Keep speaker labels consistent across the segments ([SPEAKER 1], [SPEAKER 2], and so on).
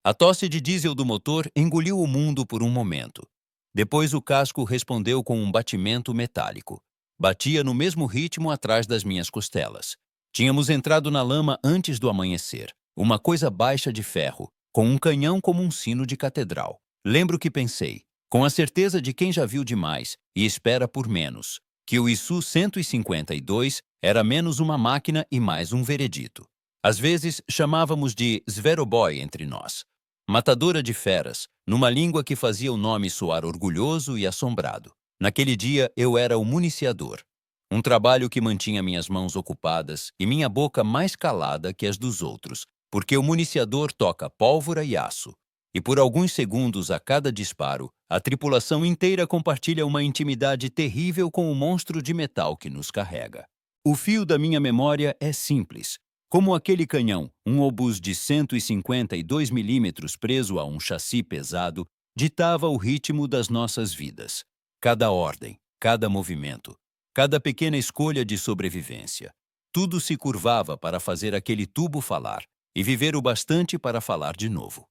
[SPEAKER 1] A tosse de diesel do motor engoliu o mundo por um momento. Depois o casco respondeu com um batimento metálico. Batia no mesmo ritmo atrás das minhas costelas. Tínhamos entrado na lama antes do amanhecer. Uma coisa baixa de ferro, com um canhão como um sino de catedral. Lembro que pensei, com a certeza de quem já viu demais e espera por menos, que o Isu 152 era menos uma máquina e mais um veredito. Às vezes chamávamos de Zveroboy entre nós. Matadora de feras, numa língua que fazia o nome soar orgulhoso e assombrado. Naquele dia eu era o municiador. Um trabalho que mantinha minhas mãos ocupadas e minha boca mais calada que as dos outros, porque o municiador toca pólvora e aço. E por alguns segundos a cada disparo, a tripulação inteira compartilha uma intimidade terrível com o monstro de metal que nos carrega. O fio da minha memória é simples. Como aquele canhão, um obus de 152 milímetros preso a um chassi pesado, ditava o ritmo das nossas vidas. Cada ordem, cada movimento, cada pequena escolha de sobrevivência. Tudo se curvava para fazer aquele tubo falar e viver o bastante para falar de novo.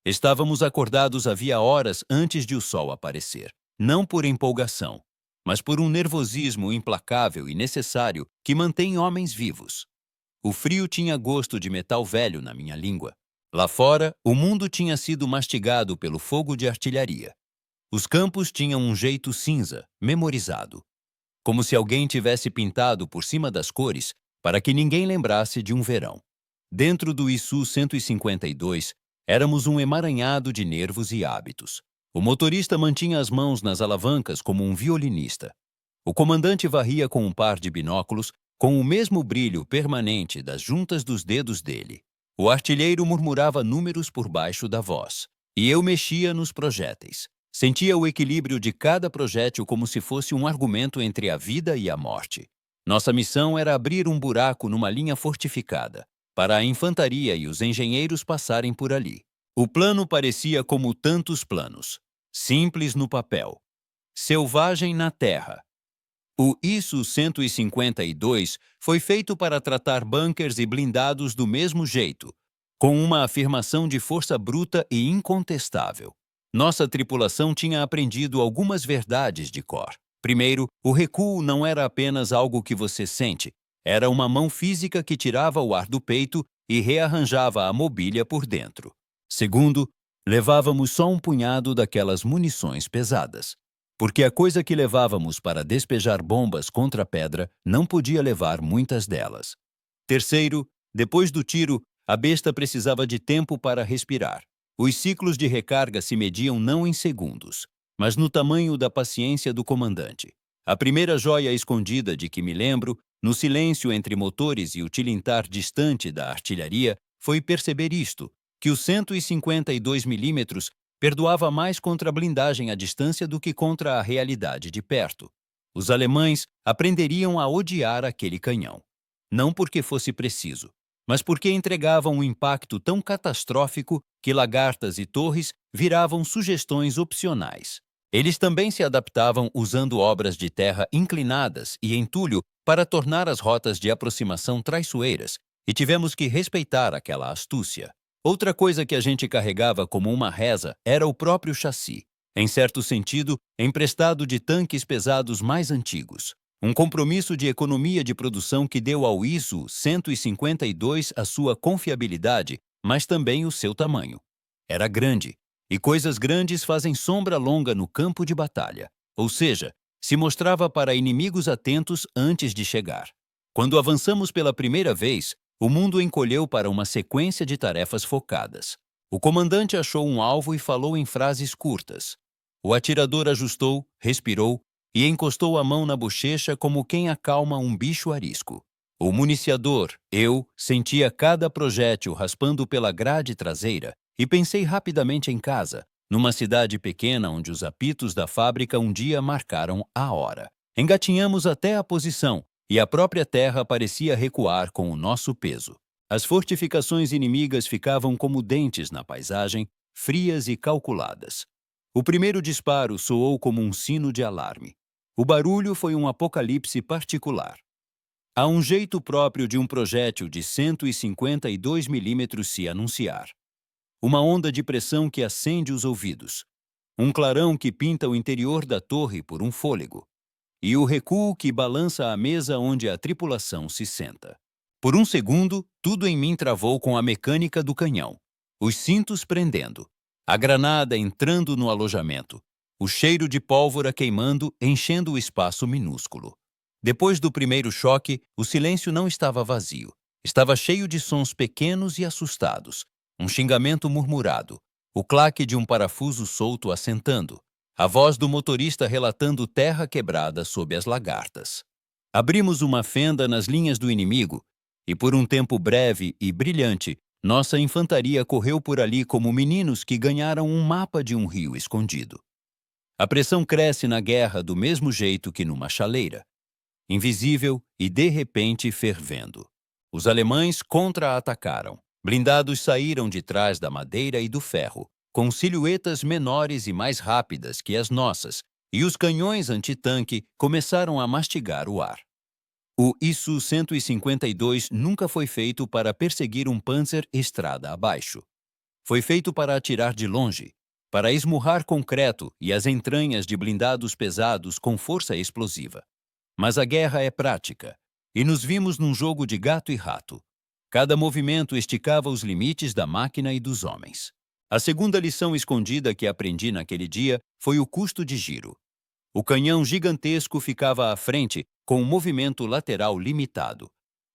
[SPEAKER 1] Estávamos acordados havia horas antes de o sol aparecer, não por empolgação, mas por um nervosismo implacável e necessário que mantém homens vivos. O frio tinha gosto de metal velho na minha língua. Lá fora, o mundo tinha sido mastigado pelo fogo de artilharia. Os campos tinham um jeito cinza, memorizado. Como se alguém tivesse pintado por cima das cores para que ninguém lembrasse de um verão. Dentro do Isu 152, éramos um emaranhado de nervos e hábitos. O motorista mantinha as mãos nas alavancas como um violinista. O comandante varria com um par de binóculos com o mesmo brilho permanente das juntas dos dedos dele. O artilheiro murmurava números por baixo da voz. E eu mexia nos projéteis. Sentia o equilíbrio de cada projétil como se fosse um argumento entre a vida e a morte. Nossa missão era abrir um buraco numa linha fortificada, para a infantaria e os engenheiros passarem por ali. O plano parecia como tantos planos. Simples no papel. Selvagem na terra. O Isu 152 foi feito para tratar bunkers e blindados do mesmo jeito, com uma afirmação de força bruta e incontestável. Nossa tripulação tinha aprendido algumas verdades de cor. Primeiro, o recuo não era apenas algo que você sente, era uma mão física que tirava o ar do peito e rearranjava a mobília por dentro. Segundo, levávamos só um punhado daquelas munições pesadas, porque a coisa que levávamos para despejar bombas contra a pedra não podia levar muitas delas. Terceiro, depois do tiro, a besta precisava de tempo para respirar. Os ciclos de recarga se mediam não em segundos, mas no tamanho da paciência do comandante. A primeira joia escondida de que me lembro, no silêncio entre motores e o tilintar distante da artilharia, foi perceber isto, que os 152 milímetros perdoava mais contra a blindagem à distância do que contra a realidade de perto. Os alemães aprenderiam a odiar aquele canhão. Não porque fosse preciso, mas porque entregava um impacto tão catastrófico que lagartas e torres viravam sugestões opcionais. Eles também se adaptavam usando obras de terra inclinadas e entulho para tornar as rotas de aproximação traiçoeiras, e tivemos que respeitar aquela astúcia. Outra coisa que a gente carregava como uma reza era o próprio chassi, em certo sentido, emprestado de tanques pesados mais antigos. Um compromisso de economia de produção que deu ao Isu 152 a sua confiabilidade, mas também o seu tamanho. Era grande, e coisas grandes fazem sombra longa no campo de batalha, ou seja, se mostrava para inimigos atentos antes de chegar. Quando avançamos pela primeira vez, o mundo encolheu para uma sequência de tarefas focadas. O comandante achou um alvo e falou em frases curtas. O atirador ajustou, respirou e encostou a mão na bochecha como quem acalma um bicho arisco. O municiador, eu, sentia cada projétil raspando pela grade traseira e pensei rapidamente em casa, numa cidade pequena onde os apitos da fábrica um dia marcaram a hora. Engatinhamos até a posição, e a própria terra parecia recuar com o nosso peso. As fortificações inimigas ficavam como dentes na paisagem, frias e calculadas. O primeiro disparo soou como um sino de alarme. O barulho foi um apocalipse particular. Há um jeito próprio de um projétil de 152 milímetros se anunciar. uma onda de pressão que acende os ouvidos, um clarão que pinta o interior da torre por um fôlego, e o recuo que balança a mesa onde a tripulação se senta. Por um segundo, tudo em mim travou com a mecânica do canhão, os cintos prendendo, a granada entrando no alojamento, o cheiro de pólvora queimando, enchendo o espaço minúsculo. Depois do primeiro choque, o silêncio não estava vazio. Estava cheio de sons pequenos e assustados, um xingamento murmurado, o claque de um parafuso solto assentando, a voz do motorista relatando terra quebrada sob as lagartas. Abrimos uma fenda nas linhas do inimigo e, por um tempo breve e brilhante, nossa infantaria correu por ali como meninos que ganharam um mapa de um rio escondido. A pressão cresce na guerra do mesmo jeito que numa chaleira, invisível e de repente fervendo. Os alemães contra-atacaram. Blindados saíram de trás da madeira e do ferro, com silhuetas menores e mais rápidas que as nossas, e os canhões antitanque começaram a mastigar o ar. O ISU-152 nunca foi feito para perseguir um Panzer estrada abaixo. Foi feito para atirar de longe, para esmurrar concreto e as entranhas de blindados pesados com força explosiva. Mas a guerra é prática, e nos vimos num jogo de gato e rato. Cada movimento esticava os limites da máquina e dos homens. A segunda lição escondida que aprendi naquele dia foi o custo de giro. O canhão gigantesco ficava à frente, com um movimento lateral limitado.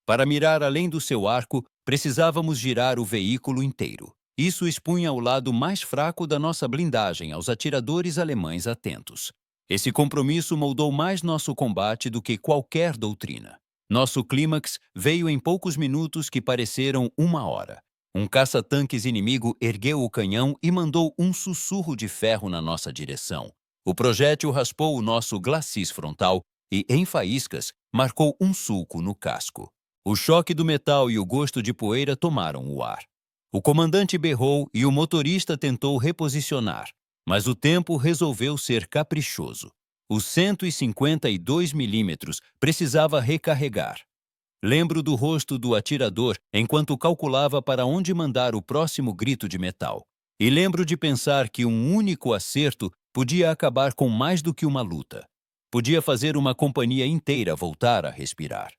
[SPEAKER 1] Para mirar além do seu arco, precisávamos girar o veículo inteiro. Isso expunha o lado mais fraco da nossa blindagem aos atiradores alemães atentos. Esse compromisso moldou mais nosso combate do que qualquer doutrina. Nosso clímax veio em poucos minutos que pareceram uma hora. Um caça-tanques inimigo ergueu o canhão e mandou um sussurro de ferro na nossa direção. O projétil raspou o nosso glacis frontal e, em faíscas, marcou um sulco no casco. O choque do metal e o gosto de poeira tomaram o ar. O comandante berrou e o motorista tentou reposicionar, mas o tempo resolveu ser caprichoso. O 152 milímetros precisava recarregar. Lembro do rosto do atirador enquanto calculava para onde mandar o próximo grito de metal. E lembro de pensar que um único acerto podia acabar com mais do que uma luta. Podia fazer uma companhia inteira voltar a respirar.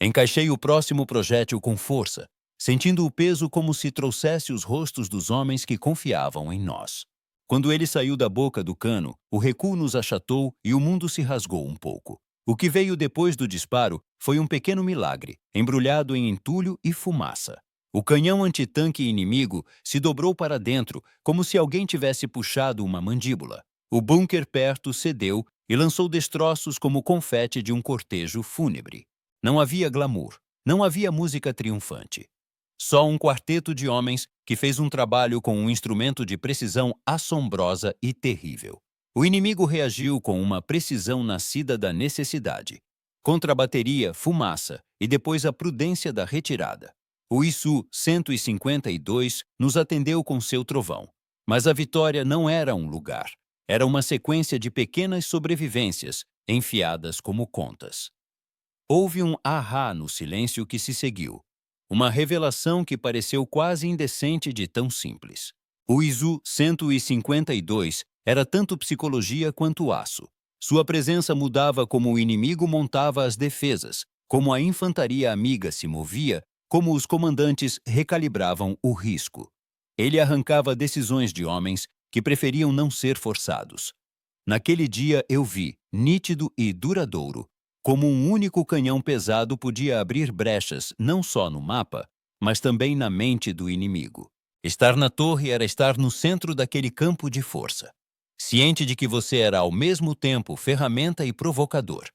[SPEAKER 1] Encaixei o próximo projétil com força, sentindo o peso como se trouxesse os rostos dos homens que confiavam em nós. Quando ele saiu da boca do cano, o recuo nos achatou e o mundo se rasgou um pouco. O que veio depois do disparo foi um pequeno milagre, embrulhado em entulho e fumaça. O canhão antitanque inimigo se dobrou para dentro, como se alguém tivesse puxado uma mandíbula. O bunker perto cedeu e lançou destroços como confete de um cortejo fúnebre. Não havia glamour, não havia música triunfante. Só um quarteto de homens que fez um trabalho com um instrumento de precisão assombrosa e terrível. O inimigo reagiu com uma precisão nascida da necessidade. Contra a bateria, fumaça e depois a prudência da retirada. O ISU-152 nos atendeu com seu trovão. Mas a vitória não era um lugar. Era uma sequência de pequenas sobrevivências, enfiadas como contas. Houve um ahá no silêncio que se seguiu. Uma revelação que pareceu quase indecente de tão simples. O ISU-152 era tanto psicologia quanto aço. Sua presença mudava como o inimigo montava as defesas, como a infantaria amiga se movia, como os comandantes recalibravam o risco. Ele arrancava decisões de homens que preferiam não ser forçados. Naquele dia eu vi, nítido e duradouro, como um único canhão pesado podia abrir brechas não só no mapa, mas também na mente do inimigo. Estar na torre era estar no centro daquele campo de força, ciente de que você era ao mesmo tempo ferramenta e provocador.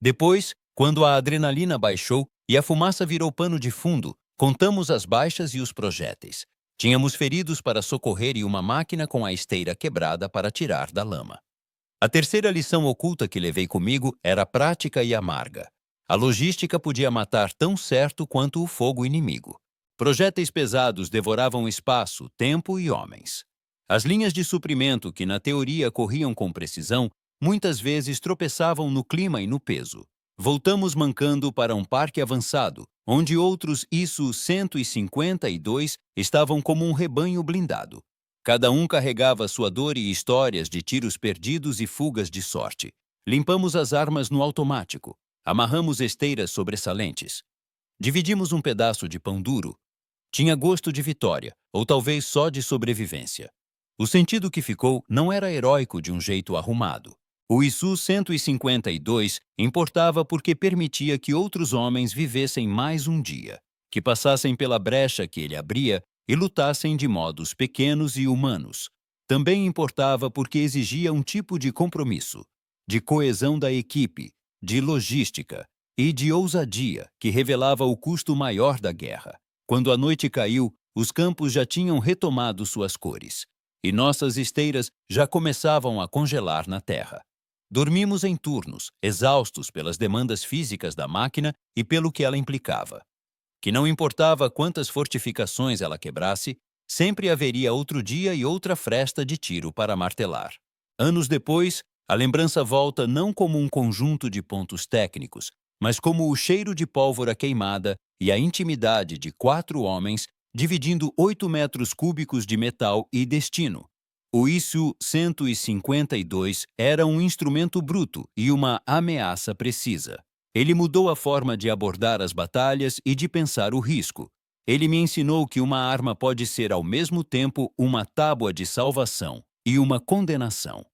[SPEAKER 1] Depois, quando a adrenalina baixou e a fumaça virou pano de fundo, contamos as baixas e os projéteis. Tínhamos feridos para socorrer e uma máquina com a esteira quebrada para tirar da lama. A terceira lição oculta que levei comigo era prática e amarga. A logística podia matar tão certo quanto o fogo inimigo. Projéteis pesados devoravam espaço, tempo e homens. As linhas de suprimento, que na teoria corriam com precisão, muitas vezes tropeçavam no clima e no peso. Voltamos mancando para um parque avançado, onde outros Isu-152 estavam como um rebanho blindado. Cada um carregava sua dor e histórias de tiros perdidos e fugas de sorte. Limpamos as armas no automático. Amarramos esteiras sobressalentes. Dividimos um pedaço de pão duro. Tinha gosto de vitória, ou talvez só de sobrevivência. O sentido que ficou não era heróico de um jeito arrumado. O Isu-152 importava porque permitia que outros homens vivessem mais um dia, que passassem pela brecha que ele abria e lutassem de modos pequenos e humanos. Também importava porque exigia um tipo de compromisso, de coesão da equipe, de logística e de ousadia que revelava o custo maior da guerra. Quando a noite caiu, os campos já tinham retomado suas cores, e nossas esteiras já começavam a congelar na terra. Dormimos em turnos, exaustos pelas demandas físicas da máquina e pelo que ela implicava. Que não importava quantas fortificações ela quebrasse, sempre haveria outro dia e outra fresta de tiro para martelar. Anos depois, a lembrança volta não como um conjunto de pontos técnicos, mas como o cheiro de pólvora queimada e a intimidade de 4 homens dividindo 8 metros cúbicos de metal e destino. O Isu-152 era um instrumento bruto e uma ameaça precisa. Ele mudou a forma de abordar as batalhas e de pensar o risco. Ele me ensinou que uma arma pode ser ao mesmo tempo uma tábua de salvação e uma condenação.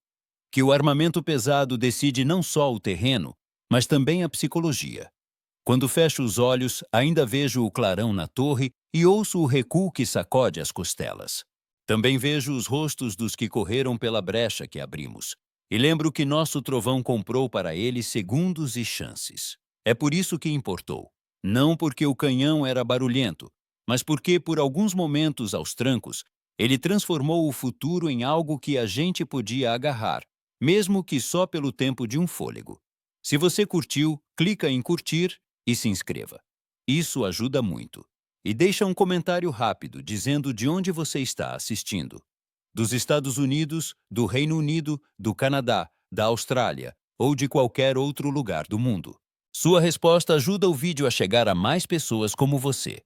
[SPEAKER 1] Que o armamento pesado decide não só o terreno, mas também a psicologia. Quando fecho os olhos, ainda vejo o clarão na torre e ouço o recuo que sacode as costelas. Também vejo os rostos dos que correram pela brecha que abrimos. E lembro que nosso trovão comprou para ele segundos e chances. É por isso que importou. Não porque o canhão era barulhento, mas porque, por alguns momentos aos trancos, ele transformou o futuro em algo que a gente podia agarrar, mesmo que só pelo tempo de um fôlego. Se você curtiu, clica em curtir e se inscreva. Isso ajuda muito. E deixa um comentário rápido dizendo de onde você está assistindo. Dos Estados Unidos, do Reino Unido, do Canadá, da Austrália ou de qualquer outro lugar do mundo. Sua resposta ajuda o vídeo a chegar a mais pessoas como você.